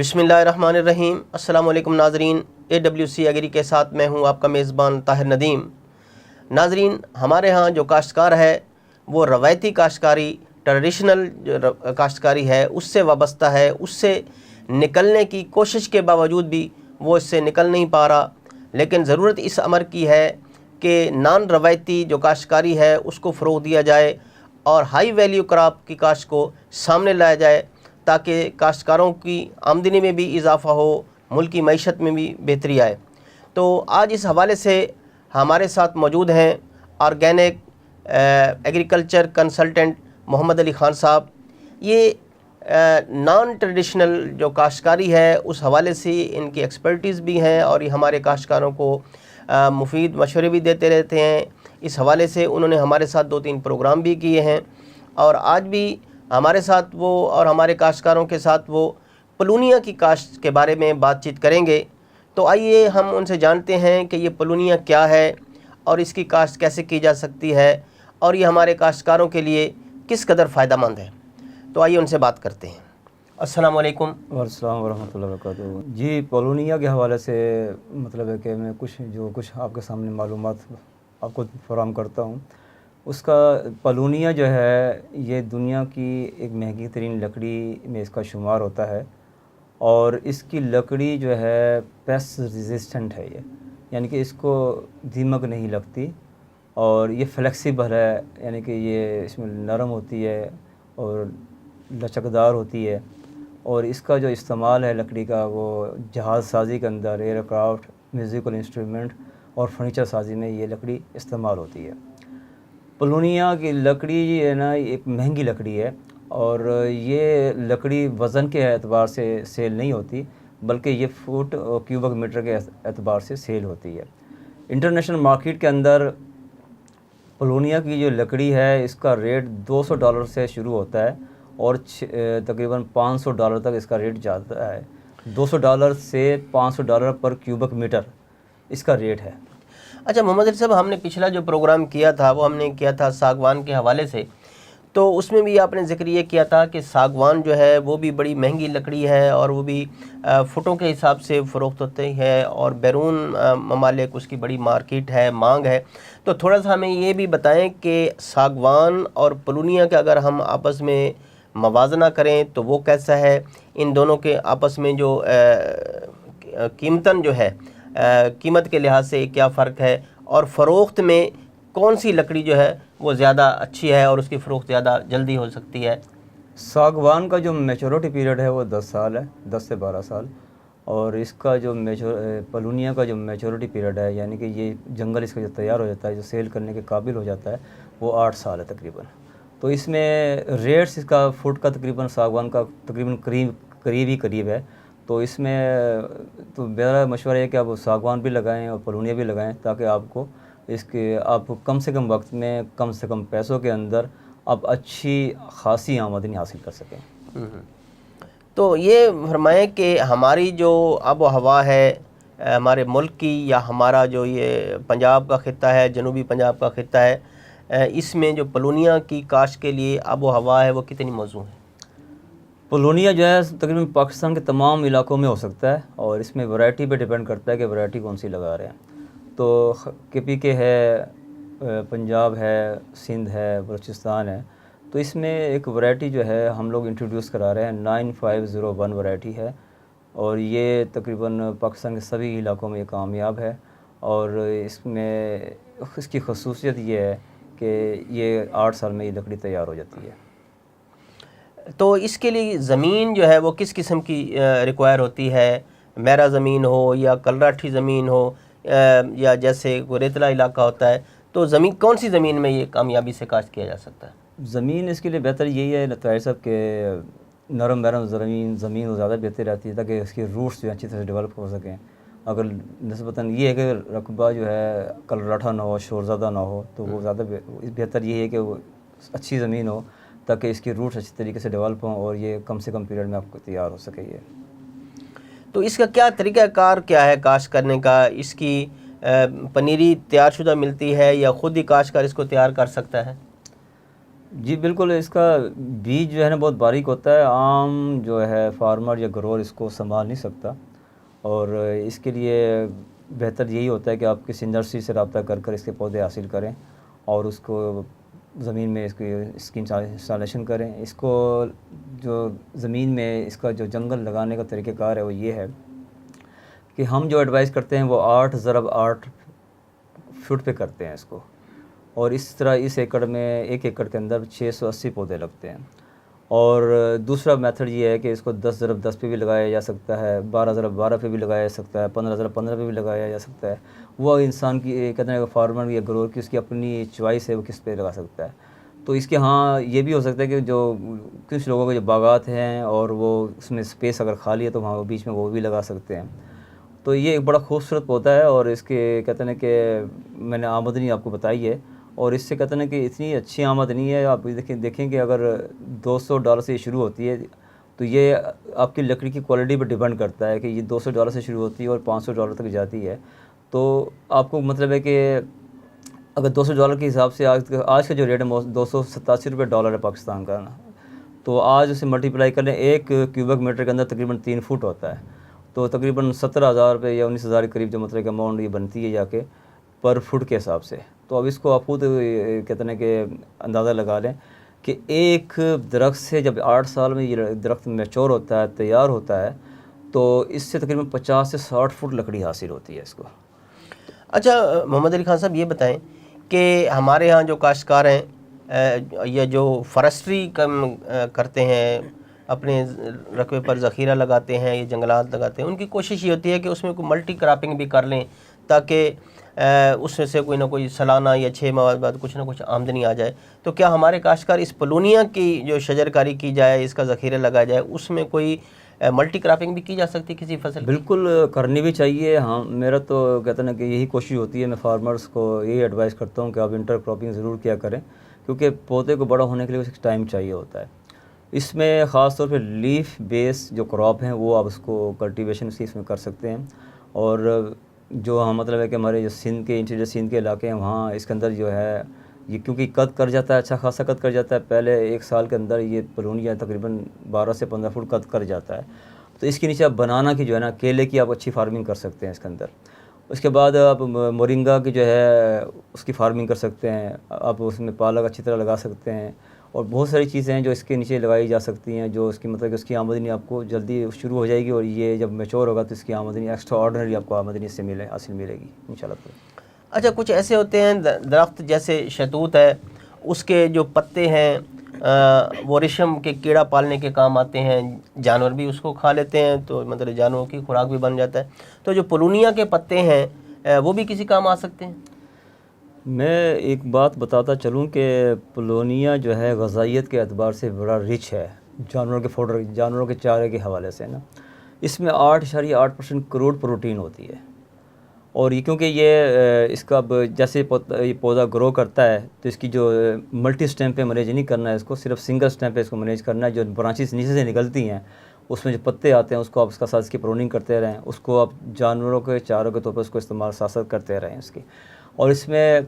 بسم اللہ الرحمن الرحیم۔ السلام علیکم ناظرین، AWC ایگری کے ساتھ میں ہوں آپ کا میزبان طاہر ندیم۔ ناظرین، ہمارے ہاں جو کاشتکار ہے وہ روایتی کاشتکاری، ٹریڈیشنل جو کاشتکاری ہے اس سے وابستہ ہے، اس سے نکلنے کی کوشش کے باوجود بھی وہ اس سے نکل نہیں پا رہا، لیکن ضرورت اس امر کی ہے کہ نان روایتی جو کاشتکاری ہے اس کو فروغ دیا جائے اور ہائی ویلیو کراپ کی کاشت کو سامنے لایا جائے تاکہ کاشتکاروں کی آمدنی میں بھی اضافہ ہو، ملکی معیشت میں بھی بہتری آئے۔ تو آج اس حوالے سے ہمارے ساتھ موجود ہیں آرگینک ایگریکلچر کنسلٹنٹ محمد علی خان صاحب۔ یہ نان ٹریڈیشنل جو کاشتکاری ہے اس حوالے سے ان کی ایکسپرٹیز بھی ہیں اور یہ ہمارے کاشتکاروں کو مفید مشورے بھی دیتے رہتے ہیں۔ اس حوالے سے انہوں نے ہمارے ساتھ 2-3 پروگرام بھی کیے ہیں اور آج بھی ہمارے ساتھ وہ اور ہمارے کاشتکاروں کے ساتھ وہ پلونیا کی کاشت کے بارے میں بات چیت کریں گے۔ تو آئیے ہم ان سے جانتے ہیں کہ یہ پلونیا کیا ہے اور اس کی کاشت کیسے کی جا سکتی ہے اور یہ ہمارے کاشتکاروں کے لیے کس قدر فائدہ مند ہے۔ تو آئیے ان سے بات کرتے ہیں۔ السلام علیکم۔ وعلیکم السلام ورحمۃ اللہ وبرکاتہ۔ جی، پولونیا کے حوالے سے مطلب ہے کہ میں کچھ آپ کے سامنے معلومات آپ کو فراہم کرتا ہوں۔ اس کا پولونیا جو ہے یہ دنیا کی ایک مہنگی ترین لکڑی میں اس کا شمار ہوتا ہے اور اس کی لکڑی جو ہے پیسٹ ریزسٹنٹ ہے، یعنی کہ اس کو دیمک نہیں لگتی اور یہ فلیکسیبل ہے، یعنی کہ یہ اس میں نرم ہوتی ہے اور لچکدار ہوتی ہے اور اس کا جو استعمال ہے لکڑی کا وہ جہاز سازی کے اندر، ایئر کرافٹ، میوزیکل انسٹرومنٹ اور فرنیچر سازی میں یہ لکڑی استعمال ہوتی ہے۔ پولونیا کی لکڑی ہے نا ایک مہنگی لکڑی ہے اور یہ لکڑی وزن کے اعتبار سے سیل نہیں ہوتی بلکہ یہ فٹ اور کیوبک میٹر کے اعتبار سے سیل ہوتی ہے۔ انٹرنیشنل مارکیٹ کے اندر پولونیا کی جو لکڑی ہے اس کا ریٹ $200 سے شروع ہوتا ہے اور تقریباً $500 تک اس کا ریٹ جاتا ہے۔ $200 سے $500 پر کیوبک میٹر اس کا ریٹ ہے۔ اچھا محمد علی صاحب، ہم نے پچھلا جو پروگرام کیا تھا وہ ہم نے کیا تھا ساگوان کے حوالے سے، تو اس میں بھی آپ نے ذکر یہ کیا تھا کہ ساگوان جو ہے وہ بھی بڑی مہنگی لکڑی ہے اور وہ بھی فٹوں کے حساب سے فروخت ہوتی ہے اور بیرون ممالک اس کی بڑی مارکیٹ ہے، مانگ ہے۔ تو تھوڑا سا ہمیں یہ بھی بتائیں کہ ساگوان اور پولونیا کے اگر ہم آپس میں موازنہ کریں تو وہ کیسا ہے، ان دونوں کے آپس میں جو قیمتاً جو ہے قیمت کے لحاظ سے کیا فرق ہے اور فروخت میں کون سی لکڑی جو ہے وہ زیادہ اچھی ہے اور اس کی فروخت زیادہ جلدی ہو سکتی ہے؟ ساگوان کا جو میچورٹی پیریڈ ہے وہ 10 سال ہے، 10 سے 12 سال، اور اس کا جو پولونیا کا جو میچورٹی پیریڈ ہے، یعنی کہ یہ جنگل اس کا جو تیار ہو جاتا ہے، جو سیل کرنے کے قابل ہو جاتا ہے، وہ 8 سال ہے تقریباً۔ تو اس میں ریٹس اس کا فٹ کا تقریباً ساگوان کا تقریباً قریب ہے۔ تو اس میں تو میرا مشورہ ہے کہ آپ ساگوان بھی لگائیں اور پولونیا بھی لگائیں تاکہ آپ کو اس کے آپ کم سے کم وقت میں کم سے کم پیسوں کے اندر آپ اچھی خاصی آمدنی حاصل کر سکیں۔ تو یہ فرمائیں کہ ہماری جو آب و ہوا ہے ہمارے ملک کی یا ہمارا جو یہ پنجاب کا خطہ ہے، جنوبی پنجاب کا خطہ ہے، اس میں جو پولونیا کی کاشت کے لیے آب و ہوا ہے وہ کتنی موزوں ہے؟ پولونیا جو ہے تقریباً پاکستان کے تمام علاقوں میں ہو سکتا ہے اور اس میں ورائٹی پہ ڈیپینڈ کرتا ہے کہ ورائٹی کون سی لگا رہے ہیں۔ تو KPK ہے، پنجاب ہے، سندھ ہے، بلوچستان ہے، تو اس میں ایک ورائٹی جو ہے ہم لوگ انٹروڈیوس کرا رہے ہیں، 9501 ورائٹی ہے اور یہ تقریباً پاکستان کے سبھی علاقوں میں یہ کامیاب ہے اور اس میں اس کی خصوصیت یہ ہے کہ یہ 8 سال میں یہ لکڑی تیار ہو جاتی ہے۔ تو اس کے لیے زمین جو ہے وہ کس قسم کی ریکوائر ہوتی ہے؟ میرا زمین ہو یا کلراٹھی زمین ہو یا جیسے کوئی ریتلا علاقہ ہوتا ہے، تو زمین کون سی زمین میں یہ کامیابی سے کاشت کیا جا سکتا ہے؟ زمین اس کے لیے بہتر یہی ہے طاہر صاحب کہ نرم زمین زیادہ بہتر رہتی ہے تاکہ اس کی روٹس جو اچھی طرح سے ڈیولپ ہو سکیں۔ اگر نسبتاً یہ ہے کہ رقبہ جو ہے کلراٹھا نہ ہو، شور زدہ نہ ہو، تو وہ زیادہ بہتر یہ ہے کہ وہ اچھی زمین ہو تاکہ اس کی روٹس اچھی طریقے سے ڈیولپ ہوں اور یہ کم سے کم پیریڈ میں آپ کو تیار ہو سکے۔ یہ تو اس کا کیا طریقہ کار کیا ہے کاشت کرنے کا؟ اس کی پنیری تیار شدہ ملتی ہے یا خود ہی کاشتکار اس کو تیار کر سکتا ہے؟ جی بالکل، اس کا بیج جو ہے نا بہت باریک ہوتا ہے، عام جو ہے فارمر یا گروور اس کو سنبھال نہیں سکتا، اور اس کے لیے بہتر یہی ہوتا ہے کہ آپ کسی نرسری سے رابطہ کر کر اس کے پودے حاصل کریں اور اس کو زمین میں اس کی انسٹالیشن کریں۔ اس کو جو زمین میں اس کا جو جنگل لگانے کا طریقہ کار ہے وہ یہ ہے کہ ہم جو ایڈوائز کرتے ہیں وہ 8x8 فٹ پہ کرتے ہیں اس کو، اور اس طرح اس ایکڑ میں 1 ایکڑ کے اندر 680 پودے لگتے ہیں۔ اور دوسرا میتھڈ یہ ہے کہ اس کو 10x10 پہ بھی لگایا جا سکتا ہے، 12x12 پہ بھی لگایا جا سکتا ہے، 15x15 پہ بھی لگایا جا سکتا ہے۔ وہ انسان کی کہتے ہیں فارمر یا گروور کی اس کی اپنی چوائس ہے، وہ کس پہ لگا سکتا ہے۔ تو اس کے ہاں یہ بھی ہو سکتا ہے کہ جو کچھ لوگوں کے جو باغات ہیں اور وہ اس میں اسپیس اگر خالی ہے تو وہاں بیچ میں وہ بھی لگا سکتے ہیں۔ تو یہ ایک بڑا خوبصورت پودا ہے، اور اس کے کہتے ہیں کہ میں نے آمدنی آپ کو بتائی ہے، اور اس سے کہتے ہیں کہ اتنی اچھی آمدنی ہے۔ آپ دیکھیں کہ اگر $200 سے شروع ہوتی ہے تو یہ آپ کی لکڑی کی کوالٹی پر ڈیپینڈ کرتا ہے کہ یہ $200 سے شروع ہوتی ہے اور $500 تک جاتی ہے۔ تو آپ کو مطلب ہے کہ اگر $200 کے حساب سے آج کا جو ریٹ ہے $287 ہے پاکستان کا نا، تو آج اسے ملٹیپلائی کر لیں، 1 کیوبک میٹر کے اندر تقریباً 3 فٹ ہوتا ہے، تو تقریباً 17,000 روپے یا 19,000 کے قریب جو مطلب کہ اماؤنٹ یہ بنتی ہے جا کے پر فٹ کے حساب سے۔ تو اب اس کو آپ خود کہتے ہیں کہ اندازہ لگا لیں کہ ایک درخت سے جب 8 سال میں یہ درخت میچور ہوتا ہے، تیار ہوتا ہے، تو اس سے تقریباً 50 سے 60 فٹ لکڑی حاصل ہوتی ہے اس کو۔ اچھا محمد علی خان صاحب، یہ بتائیں کہ ہمارے ہاں جو کاشتکار ہیں یا جو فارسٹری کرتے ہیں، اپنے رقبے پر ذخیرہ لگاتے ہیں یا جنگلات لگاتے ہیں، ان کی کوشش یہ ہوتی ہے کہ اس میں کوئی ملٹی کراپنگ بھی کر لیں تاکہ اس میں سے کوئی نہ کوئی سالانہ یا 6 ماہ بعد کچھ نہ کچھ آمدنی آ جائے۔ تو کیا ہمارے کاشتکار اس پلونیا کی جو شجرکاری کی جائے، اس کا ذخیرہ لگایا جائے، اس میں کوئی ملٹی کراپنگ بھی کی جا سکتی کسی فصل کی؟ بالکل کرنی بھی چاہیے۔ ہاں، میرا تو کہتے ہیں کہ یہی کوشش ہوتی ہے، میں فارمرز کو یہی ایڈوائز کرتا ہوں کہ آپ انٹر کراپنگ ضرور کیا کریں، کیونکہ پودے کو بڑا ہونے کے لیے کچھ ٹائم چاہیے ہوتا ہے۔ اس میں خاص طور پہ لیف بیس جو کراپ ہیں وہ آپ اس کو کلٹیویشن اس میں کر سکتے ہیں، اور جو ہم مطلب ہے کہ ہمارے جو سندھ کے انٹیریئر سندھ کے علاقے ہیں وہاں اس کے اندر جو ہے یہ کیونکہ قد کر جاتا ہے، اچھا خاصا قد کر جاتا ہے، پہلے 1 سال کے اندر یہ پلونیا تقریباً 12 سے 15 فٹ قد کر جاتا ہے۔ تو اس کے نیچے آپ بنانا کی جو ہے نا کیلے کی آپ اچھی فارمنگ کر سکتے ہیں اس کے اندر۔ اس کے بعد آپ مورنگا کی جو ہے اس کی فارمنگ کر سکتے ہیں، آپ اس میں پالک اچھی طرح لگا سکتے ہیں، اور بہت ساری چیزیں ہیں جو اس کے نیچے لگائی جا سکتی ہیں، جو اس کی مطلب کہ اس کی آمدنی آپ کو جلدی شروع ہو جائے گی، اور یہ جب میچور ہوگا تو اس کی آمدنی ایکسٹرا آرڈنری آپ کو آمدنی اس سے حاصل ملے گی انشاءاللہ۔ اچھا، کچھ ایسے ہوتے ہیں درخت جیسے شہتوت ہے، اس کے جو پتے ہیں وہ ریشم کے کیڑا پالنے کے کام آتے ہیں، جانور بھی اس کو کھا لیتے ہیں، تو مطلب جانوروں کی خوراک بھی بن جاتا ہے۔ تو جو پلونیا کے پتے ہیں وہ بھی کسی کام آ سکتے ہیں؟ میں ایک بات بتاتا چلوں کہ پلونیا جو ہے غذائیت کے اعتبار سے بڑا رچ ہے، جانوروں کے فوڈر، جانوروں کے چارے کے حوالے سے نا۔ اس میں 8.8% کروڑ پروٹین ہوتی ہے، اور یہ کیونکہ یہ اس کا جیسے یہ پودا گرو کرتا ہے تو اس کی جو ملٹی سٹیم پہ مینیج نہیں کرنا ہے، اس کو صرف سنگل سٹیم پہ اس کو مینیج کرنا ہے۔ جو برانچز نیچے سے نکلتی ہیں اس میں جو پتے آتے ہیں اس کو آپ اس کا ساتھ اس کی پروننگ کرتے رہیں، اس کو آپ جانوروں کے چاروں کے طور پر اس کو استعمال ساتھ ساتھ کرتے رہیں اس کی۔ اور اس میں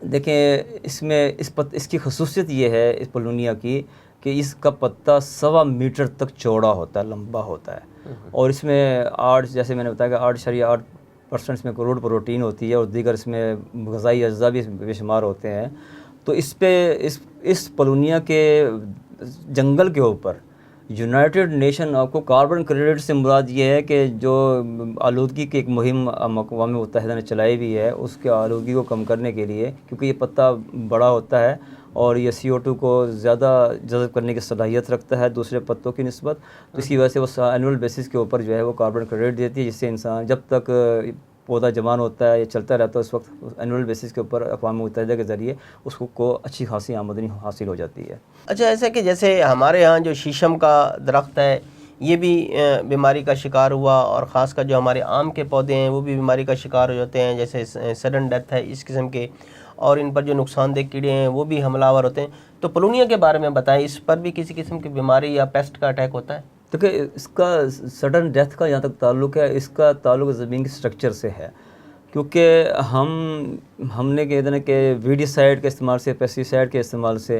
دیکھیں اس کی خصوصیت یہ ہے اس پلونیا کی کہ اس کا پتا 1.25 میٹر تک چوڑا ہوتا ہے، لمبا ہوتا ہے، اور اس میں جیسے میں نے بتایا کہ 8.8% اس میں کروڑ پروٹین ہوتی ہے، اور دیگر اس میں غذائی اجزاء بھی بے شمار ہوتے ہیں۔ تو اس پلونیا کے جنگل کے اوپر یونائٹڈ نیشن آپ کو کاربن کریڈٹ سے مراد یہ ہے کہ جو آلودگی کی ایک مہم اقوام متحدہ نے چلائی ہوئی ہے، اس کے آلودگی کو کم کرنے کے لیے، کیونکہ یہ پتا بڑا ہوتا ہے اور یہ CO2 کو زیادہ جذب کرنے کی صلاحیت رکھتا ہے دوسرے پتوں کی نسبت، تو اس کی وجہ سے وہ اینول بیسس کے اوپر جو ہے وہ کاربن کریڈٹ دیتی ہے، جس سے انسان جب تک پودا جوان ہوتا ہے یا چلتا رہتا ہے اس وقت اینول بیسس کے اوپر اقوام متحدہ کے ذریعے اس کو اچھی خاصی آمدنی حاصل ہو جاتی ہے۔ اچھا، ایسا کہ جیسے ہمارے ہاں جو شیشم کا درخت ہے یہ بھی بیماری کا شکار ہوا، اور خاص کر جو ہمارے آم کے پودے ہیں وہ بھی بیماری کا شکار ہو جاتے ہیں، جیسے سڈن ڈیتھ ہے اس قسم کے، اور ان پر جو نقصان دہ کیڑے ہیں وہ بھی حملہ آور ہوتے ہیں۔ تو پلونیا کے بارے میں بتائیں، اس پر بھی کسی قسم کی بیماری یا پیسٹ کا اٹیک ہوتا ہے؟ دیکھیں، اس کا سڈن ڈیتھ کا جہاں تک تعلق ہے، اس کا تعلق زمین کے سٹرکچر سے ہے، کیونکہ ہم نے کہتے ہیں کہ ویڈی سائڈ کے استعمال سے، پیسٹی سائڈ کے استعمال سے